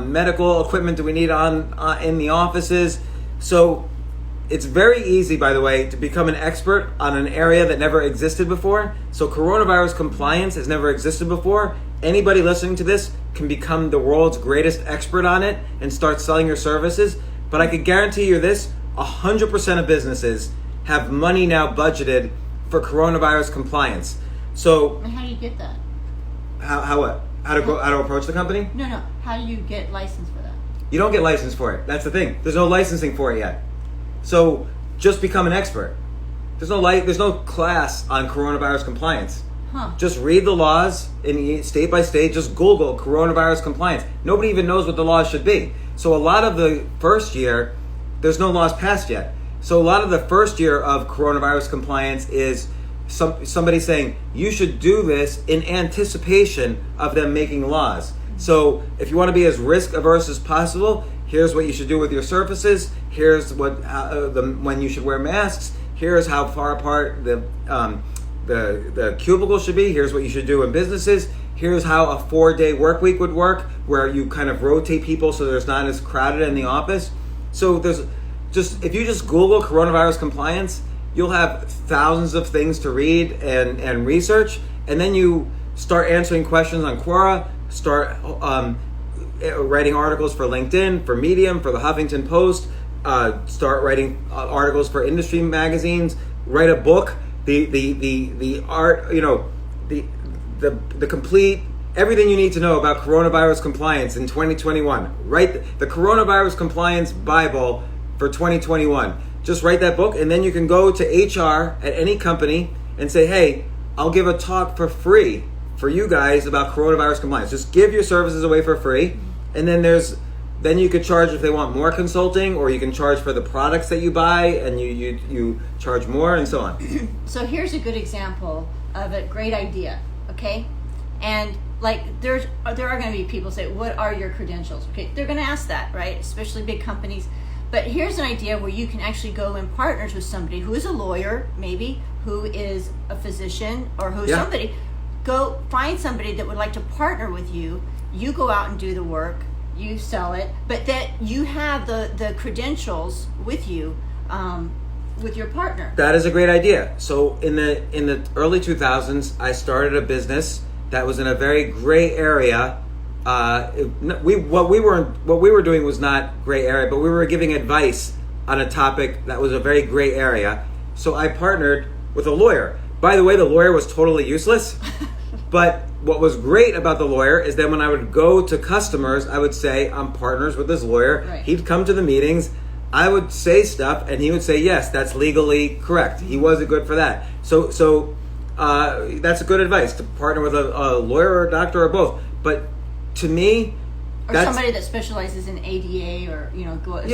medical equipment do we need in the offices? So it's very easy, by the way, to become an expert on an area that never existed before. So coronavirus compliance has never existed before. Anybody listening to this can become the world's greatest expert on it and start selling your services. But I can guarantee you this, 100% of businesses have money now budgeted for coronavirus compliance. So And how do you get that? How what? How to approach the company? No. How do you get licensed for that? You don't get licensed for it. That's the thing. There's no licensing for it yet. So just become an expert. There's no class on coronavirus compliance. Huh. Just read the laws in state by state. Just Google coronavirus compliance. Nobody even knows what the laws should be. So a lot of the first year, there's no laws passed yet. So a lot of the first year of coronavirus compliance is somebody saying, you should do this in anticipation of them making laws. So if you want to be as risk averse as possible, here's what you should do with your surfaces. Here's when you should wear masks. Here's how far apart the the cubicle should be. Here's what you should do in businesses. Here's how a 4-day work week would work, where you kind of rotate people so there's not as crowded in the office. So if you just Google coronavirus compliance, you'll have thousands of things to read and research, and then you start answering questions on Quora, start writing articles for LinkedIn, for Medium, for the Huffington Post, start writing articles for industry magazines, write a book, the art, the complete everything you need to know about coronavirus compliance in 2021. Write the Coronavirus Compliance Bible for 2021. Just write that book, and then you can go to HR at any company and say, hey, I'll give a talk for free for you guys about coronavirus compliance. Just give your services away for free, and then you could charge if they want more consulting, or you can charge for the products that you buy, and you charge more, and so on. So here's a good example of a great idea, okay? And like there are going to be people say, what are your credentials? Okay, they're going to ask that, right? Especially big companies. But here's an idea where you can actually go in partners with somebody who is a lawyer, maybe, who is a physician, or who's somebody. Go find somebody that would like to partner with you. You go out and do the work. You sell it, but that you have the credentials with you, with your partner. That is a great idea. So in the early 2000s, I started a business that was in a very gray area. What we were doing was not gray area, but we were giving advice on a topic that was a very gray area. So I partnered with a lawyer. By the way, the lawyer was totally useless. But what was great about the lawyer is that when I would go to customers, I would say, I'm partners with this lawyer. Right. He'd come to the meetings. I would say stuff, and he would say, yes, that's legally correct. He wasn't good for that. So that's a good advice, to partner with a lawyer or a doctor or both. But to me, or somebody that specializes in ADA or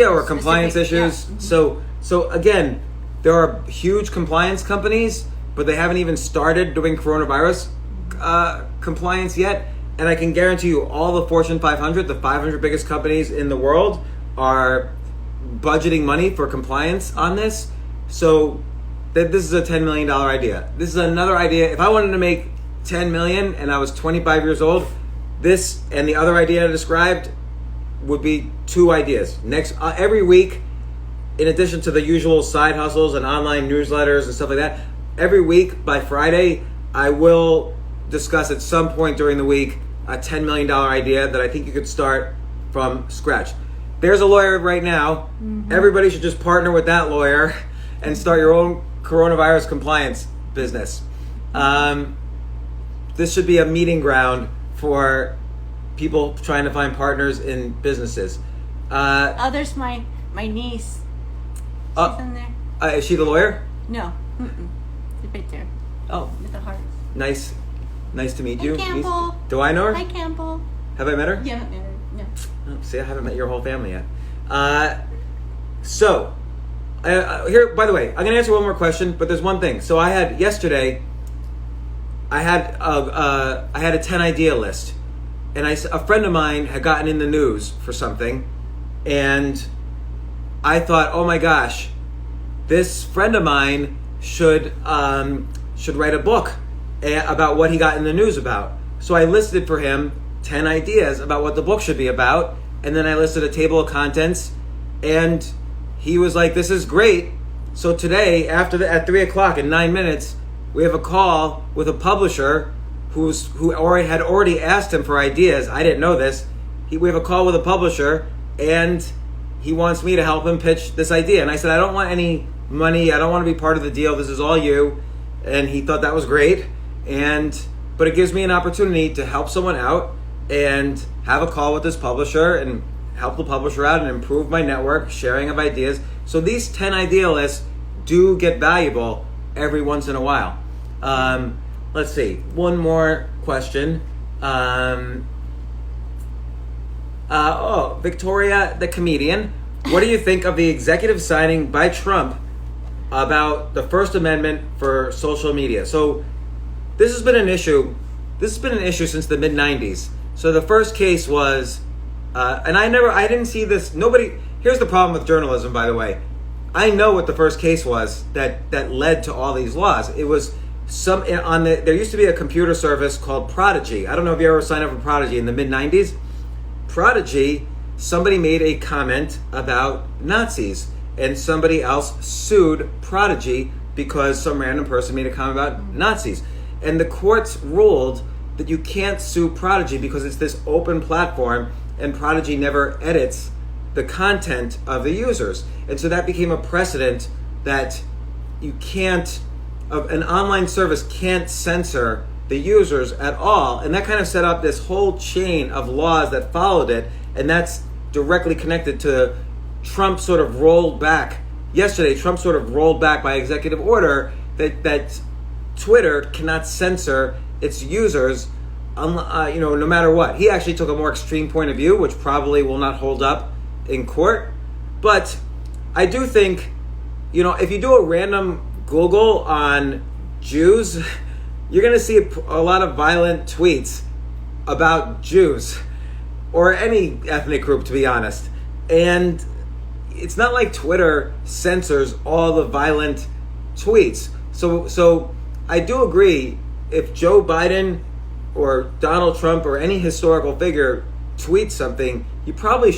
or compliance issues. Yeah. So again, there are huge compliance companies, but they haven't even started doing coronavirus compliance yet. And I can guarantee you, all the Fortune 500, the 500 biggest companies in the world, are budgeting money for compliance on this. So this is a $10 million idea. This is another idea. If I wanted to make $10 million and I was 25 years old, this and the other idea I described would be two ideas. Every week, in addition to the usual side hustles and online newsletters and stuff like that, every week by Friday, I will discuss at some point during the week a $10 million idea that I think you could start from scratch. There's a lawyer right now. Mm-hmm. Everybody should just partner with that lawyer and start your own coronavirus compliance business. This should be a meeting ground for people trying to find partners in businesses. There's my niece. She's in there. Is she the lawyer? No. Mm-mm. She's right there. Oh. With the heart. Nice to meet you. Campbell. Do I know her? Hi, Campbell. Have I met her? You haven't met her. No. Oh, see, I haven't met your whole family yet. Here, by the way, I'm going to answer one more question, but there's one thing. So yesterday, I had a 10 idea list, and a friend of mine had gotten in the news for something, and I thought, oh my gosh, this friend of mine should write a book about what he got in the news about. So I listed for him 10 ideas about what the book should be about, and then I listed a table of contents, and he was like, this is great. So today, at 3 o'clock in 9 minutes, we have a call with a publisher who had already asked him for ideas. I didn't know this. We have a call with a publisher, and he wants me to help him pitch this idea. And I said, I don't want any money. I don't want to be part of the deal. This is all you. And he thought that was great. But it gives me an opportunity to help someone out and have a call with this publisher and help the publisher out and improve my network, sharing of ideas. So these 10 idea lists do get valuable every once in a while. Let's see. One more question. Victoria, the comedian. What do you think of the executive signing by Trump about the First Amendment for social media? So this has been an issue. This has been an issue since the mid-90s. So the first case was, and I didn't see this. Here's the problem with journalism, by the way. I know what the first case was that led to all these laws. It was there used to be a computer service called Prodigy. I don't know if you ever signed up for Prodigy in the mid-90s. Prodigy, somebody made a comment about Nazis, and somebody else sued Prodigy because some random person made a comment about Nazis. And the courts ruled that you can't sue Prodigy because it's this open platform, and Prodigy never edits the content of the users. And so that became a precedent that you can't, an online service can't censor the users at all. And that kind of set up this whole chain of laws that followed it. And that's directly connected to Trump sort of rolled back. Yesterday, Trump sort of rolled back by executive order that Twitter cannot censor its users, no matter what. He actually took a more extreme point of view, which probably will not hold up in court. But I do think, if you do a random Google on Jews, you're going to see a lot of violent tweets about Jews, or any ethnic group, to be honest. And it's not like Twitter censors all the violent tweets. So I do agree, if Joe Biden or Donald Trump or any historical figure tweets something, you probably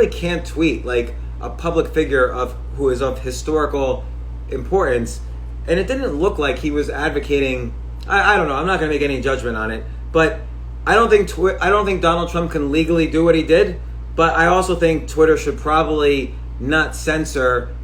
can't tweet like a public figure who is of historical importance. And it didn't look like he was advocating, I don't know, I'm not going to make any judgment on it, but I don't think Donald Trump can legally do what he did, but I also think Twitter should probably not censor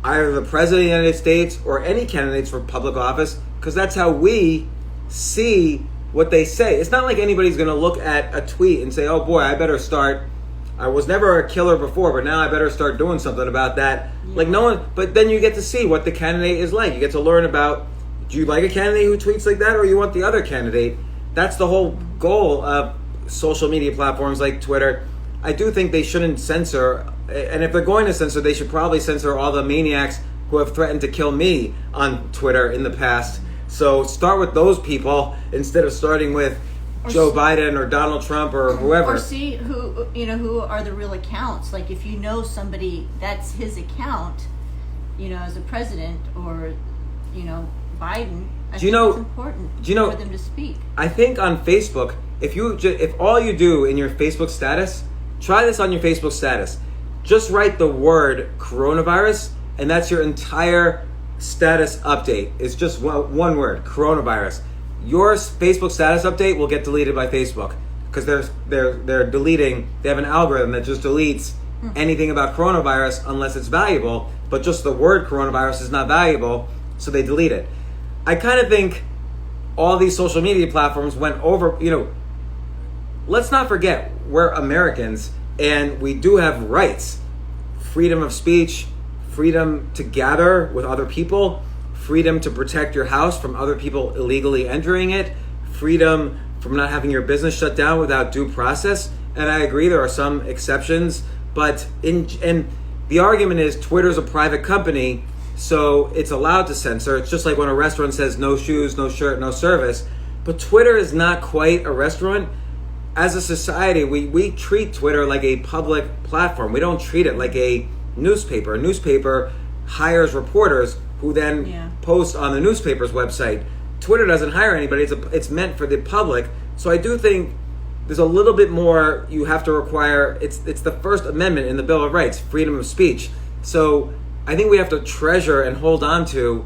either the President of the United States or any candidates for public office, because that's how we see what they say. It's not like anybody's going to look at a tweet and say, oh boy, I was never a killer before, but now I better start doing something about that. Yeah. Like no one, but then you get to see what the candidate is like. You get to learn about, do you like a candidate who tweets like that, or you want the other candidate? That's the whole goal of social media platforms like Twitter. I do think they shouldn't censor, and if they're going to censor, they should probably censor all the maniacs who have threatened to kill me on Twitter in the past. So start with those people instead of starting with Joe Biden or Donald Trump or whoever. Or see who are the real accounts. Like if you know somebody that's his account, as a president or Biden, I think it's important for them to speak. I think on Facebook, if all you do in your Facebook status, try this on your Facebook status. Just write the word coronavirus, and that's your entire status update. It's just one word, coronavirus. Your Facebook status update will get deleted by Facebook because they're deleting. They have an algorithm that just deletes anything about coronavirus unless it's valuable. But just the word coronavirus is not valuable, so they delete it. I kind of think all these social media platforms went over. Let's not forget we're Americans and we do have rights: freedom of speech, freedom to gather with other people, freedom to protect your house from other people illegally entering it, freedom from not having your business shut down without due process. And I agree there are some exceptions, but and the argument is Twitter's a private company, so it's allowed to censor. It's just like when a restaurant says no shoes, no shirt, no service. But Twitter is not quite a restaurant. As a society, we treat Twitter like a public platform. We don't treat it like a newspaper. A newspaper hires reporters who then post on the newspaper's website. Twitter doesn't hire anybody. It's meant for the public. So I do think there's a little bit more you have to require. It's the First Amendment in the Bill of Rights, freedom of speech. So I think we have to treasure and hold on to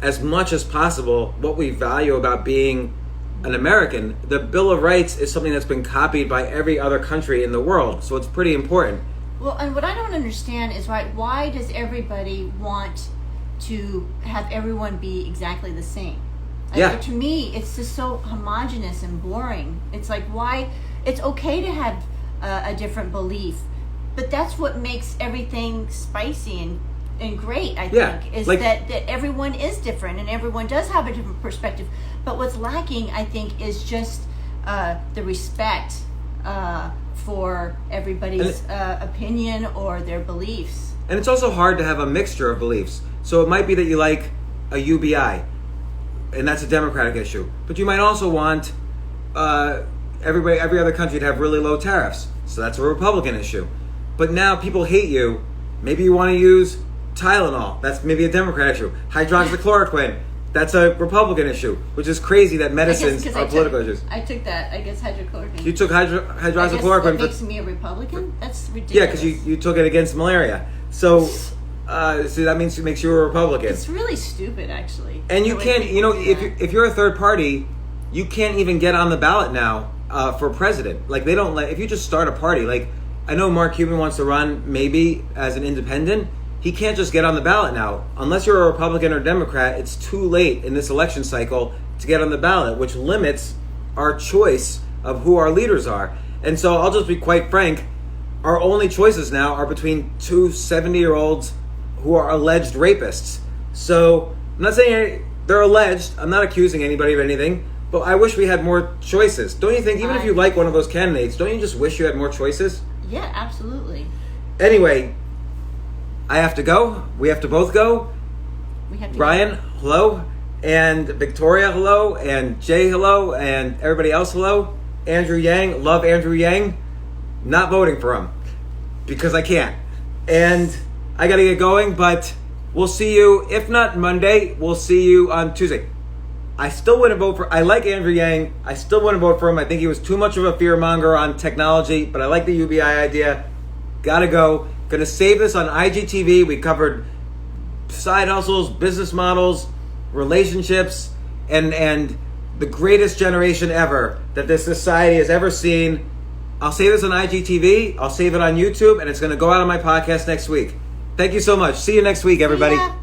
as much as possible what we value about being an American. The Bill of Rights is something that's been copied by every other country in the world. So it's pretty important. Well, and what I don't understand is, why does everybody want to have everyone be exactly the same? To me, it's just so homogenous and boring. It's like, why? It's okay to have a different belief, but that's what makes everything spicy and great, I think, is that everyone is different and everyone does have a different perspective. But what's lacking, I think, is just the respect for everybody's opinion or their beliefs. And it's also hard to have a mixture of beliefs. So it might be that you like a UBI, and that's a Democratic issue. But you might also want every other country to have really low tariffs. So that's a Republican issue. But now people hate you. Maybe you want to use Tylenol. That's maybe a Democrat issue. Hydroxychloroquine. That's a Republican issue, which is crazy that I guess medicines 'cause are political issues. I took that. I guess hydrochloroquine. You took I guess hydroxychloroquine that makes me a Republican. That's ridiculous. yeah, because you took it against malaria. So, so that means it makes you a Republican. It's really stupid, actually. And you the way can't, people do that. if you're a third party, you can't even get on the ballot now for president. Like they don't let if you just start a party. Like I know Mark Cuban wants to run maybe as an independent. He can't just get on the ballot now. Unless you're a Republican or Democrat, it's too late in this election cycle to get on the ballot, which limits our choice of who our leaders are. And so I'll just be quite frank, our only choices now are between two 70-year-olds who are alleged rapists. So I'm not saying they're alleged, I'm not accusing anybody of anything, but I wish we had more choices. Don't you think, even if you like one of those candidates, don't you just wish you had more choices? Yeah, absolutely. Anyway, I have to go. We have to both go. We have to Ryan, hello. And Victoria, hello. And Jay, hello. And everybody else, hello. Andrew Yang, love Andrew Yang. Not voting for him because I can't. And I got to get going, but we'll see you, if not Monday, we'll see you on Tuesday. I still wouldn't vote for, I like Andrew Yang. I still wouldn't vote for him. I think he was too much of a fear monger on technology, but I like the UBI idea. Gotta go. Gonna save this on IGTV. We covered side hustles, business models, relationships, and the greatest generation ever that this society has ever seen. I'll save this on IGTV. I'll save it on YouTube, and it's gonna go out on my podcast next week. Thank you so much. See you next week, everybody. Yeah.